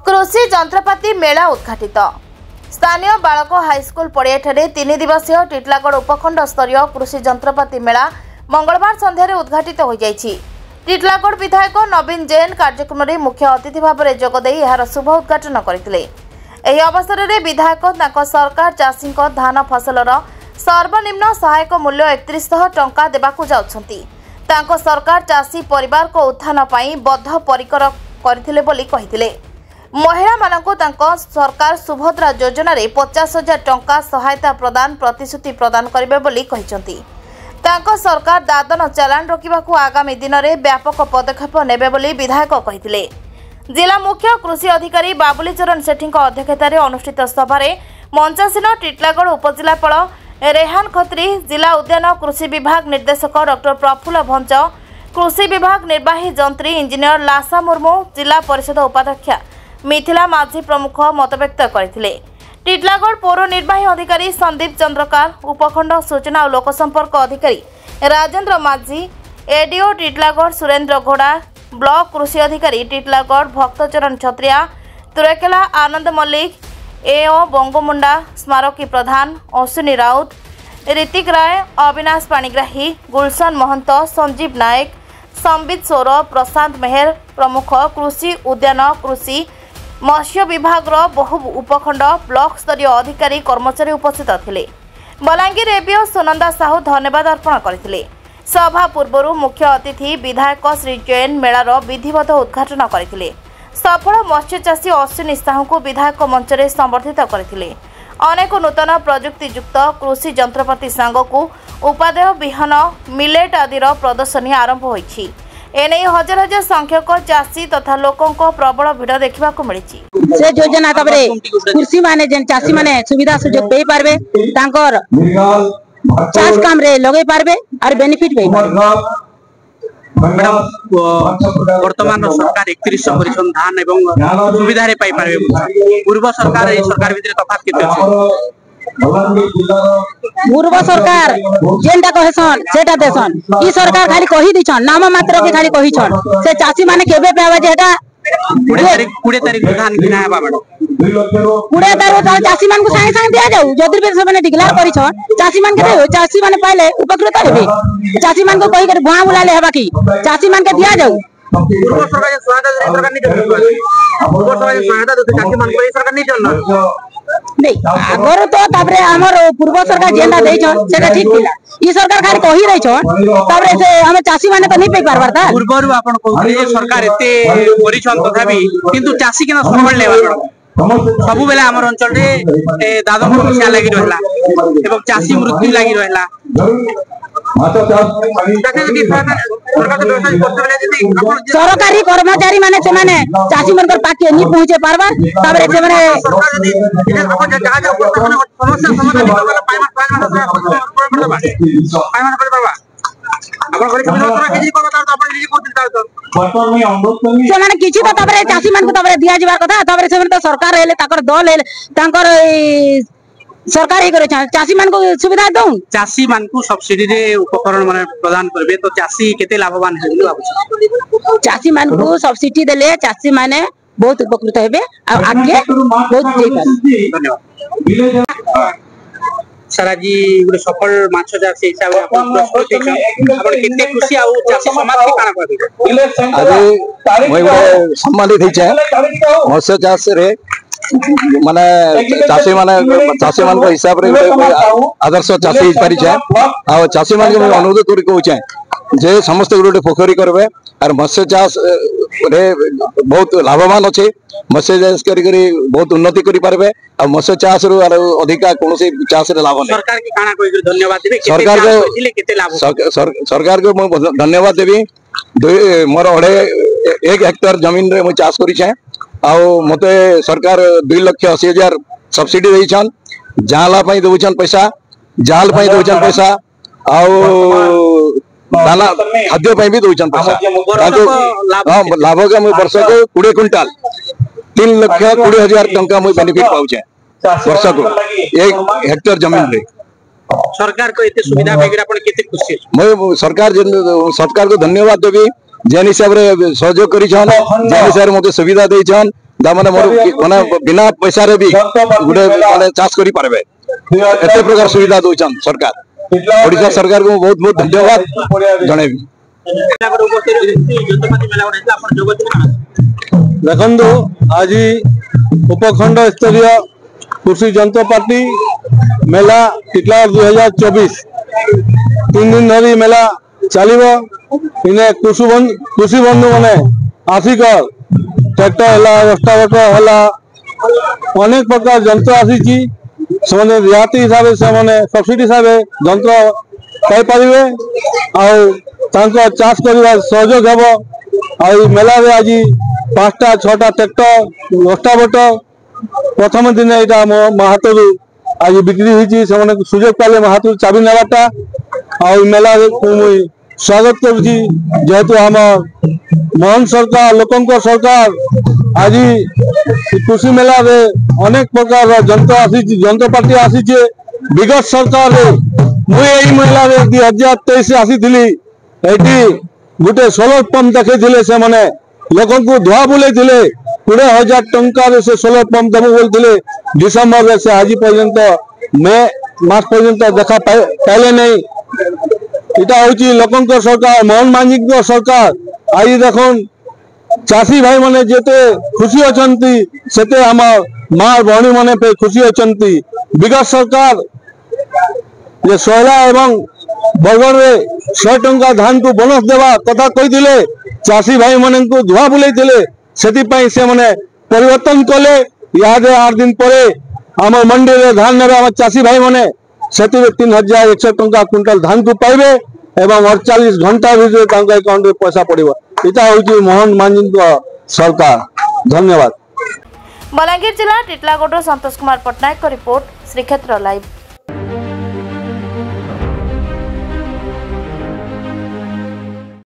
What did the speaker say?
कृषि जंत्रपाति मेला उद्घाटित। स्थानीय बालक हाईस्कल पड़ियाठारे 3 दिवसीय टिटलागढ़ उपखंड स्तरीय कृषि जंत्रपाति मेला मंगलवार संध्यारे उद्घाटित हो जाइछि। टिटलागढ़ विधायक नवीन जैन कार्यक्रम में मुख्य अतिथि भाव में जोगदे यार शुभ उद्घाटन करथिले। एही अवसर में विधायक तांको सरकार चाषी धान फसलर सर्वनिम्न सहायक मूल्य 3100 टंका देबाकू जाउछंती। तांको सरकार चाषी परिवार को उत्थान पाई बद्धपरिकर करथिले बोली कहिथिले। महिला मानक सरकार सुभद्रा योजना रे 50,000 टंका सहायता प्रदान प्रतिश्रुति प्रदान करिबे बोली कहिसंती। तांको सरकार दादन चालान रोकिबाकू आगामी दिन में व्यापक पदक्षेप नेबे बोली विधायक कहिथिले। जिला मुख्य कृषि अधिकारी बाबुली चरण सेठी अध्यक्षतार अनुष्ठित सभारे मंचासीन टिटलागढ़ उपजिलापाल रेहान खत्री, जिला उद्यान कृषि विभाग निर्देशक डॉक्टर प्रफुल्ल भंच, कृषि विभाग निर्वाही जंत्री इंजीनियर लासा मुर्मू, जिला परिषद उपाध्यक्षा मिथिला माझी प्रमुख मतव्यक्त करथिले। टिटलागढ़ पौर निर्वाही अधिकारी संदीप चंद्रकार, उपखंड सूचना और लोकसंपर्क अधिकारी राजेंद्र माझी, एडीओ टिटलागढ़ सुरेंद्र घोड़ा, ब्लॉक कृषि अधिकारी टिटलागढ़ भक्तचरण छत्रिया, तुरेकेला आनंद मल्लिक, एओ बंगमुंडा, स्मारकी प्रधान अश्विनी राउत, ऋतिक राय, अविनाश पाणिग्राही, गुलशन महंत, संजीव नायक, संबित सोर, प्रशांत मेहर प्रमुख कृषि उद्यान कृषि मत्स्य विभाग बहु उपखंड ब्लॉक स्तरीय अधिकारी कर्मचारी उपस्थित थिले। बलांगीर एपीओ सुनंदा साहू धन्यवाद अर्पण करथिले। सभा पूर्व मुख्य अतिथि विधायक श्री जैन मेलार विधिवत उद्घाटन करथिले। सफल मत्स्य चाषी अश्विनी साहू को विधायक मंच में संबर्धित करथिले। अनेक नूतन प्रजुक्तियुक्त कृषि जंत्रपाति सांगकू उपादेय विहन मिलेट आदि प्रदर्शनी आरंभ होईछि। एने हजार हजार संख्यक चाषी तथा लोकों को प्रबल भिड़ देखा मिली। से योजना कृषि माने जेन चाषी माने सुविधा सुजोग पे पारबे, तांकर चाष काम रे लगे पारबे और बेनिफिट पे मैडम वर्तमान सरकार 3100 परिसन धान एवं सुविधा रे पाई पारबे। पूर्व सरकार ए सरकार भितर तफात केते अछि? पूर्व सरकार जेनटा कहसन सेटा देसन, ई सरकार खाली कहि दिछन, नाम मात्र के खाली कहिछन। से चाषी माने केबे पाबे जेटा 20 तारीख धान किना है बाबा 20 तारीख चाषी मान को संगे संगे दिया जाऊ। जदि भी सबने डिक्लेयर करिछन चाषी मान के देओ, चाषी माने पाइले उपकृत हेबे। चाषी मान को कहि के भुआ बुलाले हेबा की चाषी मान के दिया जाऊ। पूर्व सरकार जे सहायता दे सरकार नहीं देबे। पूर्व सरकार जे सहायता दे चाषी मान को सरकार नहीं चलना नहीं आगर तो ताबरे हमर पूर्व सरकार जेंडा देछन सेटा ठीक थिला। ई सरकार खाली कहि रहिछन ताबरे से हम चाषी माने तो नहीं पे पारबार था। पूर्वरु आपण कहले जे सरकार एते परिछन तथापि किंतु चाषी केना सबल लेबा सब बेला हमर अंचल रे दादन समस्या लागि रहला एवं चाषी मृत्यु लागि रहला। सरकारी कर्मचारी माने से माने चाषी मन कर पाके नहीं पहुंचे पारबार ताबरे से माने से माने किछि तो ताबरे चाषी मन को ताबरे दिया जिबार कथा। ताबरे से माने तो सरकार हेले ताकर दल हेले तांकर सरकार ही करे चाषी मान को सुविधा दउ। चाषी मान को सब्सिडी रे उपकरण माने प्रदान करबे तो चाषी केते लाभवान हेबे बाबू? चाषी मान को सब्सिडी देले चाषी माने बहुत उपकृत हेबे आ आगे बहुत जेई। धन्यवाद सारा जी। गुटे सफल माछ चाषी हिसाब रे आपण प्रस्तुत छै, आपण केते खुशी आ चाषी समाज के काना कहबे? आज মই गुटे सम्मानित हिचे मत्स्य चाष रे माने चाषी मान हिसाब रे आदर्श चाषी पारि आ चाषी मान के अनुरोध करी कहूचे जे समस्त गोटे पोखरी करबे और मत्स्य चाष रे बहुत लाभवान अच्छे। मत्स्य चाष करी बहुत उन्नति करि पारबे आ मत्स्य चाष रु अधिका कोनोसी चाष रे लाभ नै। सरकार के काना कहि धन्यवाद देबे? सरकार को केते लाभ? सरकार को मैं धन्यवाद देबी। मोर 1 हेक्टर जमीन रे मैं चाष करि छै आ मते सरकार 2,80,000 सब्सिडी देछन। जाला पई देउछन पैसा, जाल पई देउछन पैसा आ दाना खाद्य पई भी देउछन पैसा। लाभ के मैं वर्ष को 20 क्विंटल 3,20,000 टंका मैं बेनिफिट पाउछे वर्ष को 1 हेक्टर जमीन रे। सरकार को एते सुविधा पाइकर आपण केते खुशी? मैं सरकार को धन्यवाद देबी जेन हिसाब रे सहयोग करिछन, जेन हिसाब रे मते सुविधा देछन माने माने बिना पैसा रे भी गुटे माने चाष करि पारबे एते प्रकार सुविधा दोचन सरकार ओडिशा सरकार को बहुत बहुत धन्यवाद जणेबी। देखो आज उपखंड स्तरीय कृषि जंत्रपाति मेला टिटलागढ़ 2024 तीन दिन धरी मेला चलो इन्हें कृषि बंधु मैंने आसिक ट्रैक्टर है रोस्टावेटर है अनेक प्रकार जंत्र आसी रियाती हिसाब से सब्सिडी हिसाब जंत्र पाइपर चाष कर सहयोग हे मेला आज 5टा 6टा ट्रैक्टर रोस्टावेटर प्रथम दिन यहाँ मो हाथ आज बिक्री होती सुजोग पाले मो हाथ चाबी नेबाटा आ मेला स्वागत करेतु आम मोहन सरकार लोकंकर सरकार आज कृषि मेला रे अनेक प्रकार जंत्र आसी जंत्रपाति आसी विगत सरकार मुझे मेला 2023 आसी गोटे सोलर पंप देखते से मैंने लोक धुआ बुले 20,000 टंकार से सोलर पंप देव बोलते डिसेम्बर से आज पर्यंत मे मास पर्यंत देखा पाइले नहीं इटा हूँ लोकंकर सरकार मोहन मांझी सरकार आज देख चाषी भाई माने जेते खुशी अछंती सेते हम माँ भौणी माने पे खुशी अछंती विगत सरकार ये सोहला एवं बरगढ़ रे 100 टंका धान को बोनस देवा कथा कही चाषी भाई माने को धुआ बुले से माने परिवर्तन कले याद 8 दिन पर आम मंडी रे धान ने चाषी भाई माने से 3,100 टंका क्विंटल धान को पाइबे एवं 48 घंटा भीतर अकाउंट में पैसा पड़ो इटा हूँ मोहन मांझी सरकार धन्यवाद। बलांगीर जिला टिटलागढ़ संतोष कुमार पट्टनायक रिपोर्ट श्रीक्षेत्र लाइव।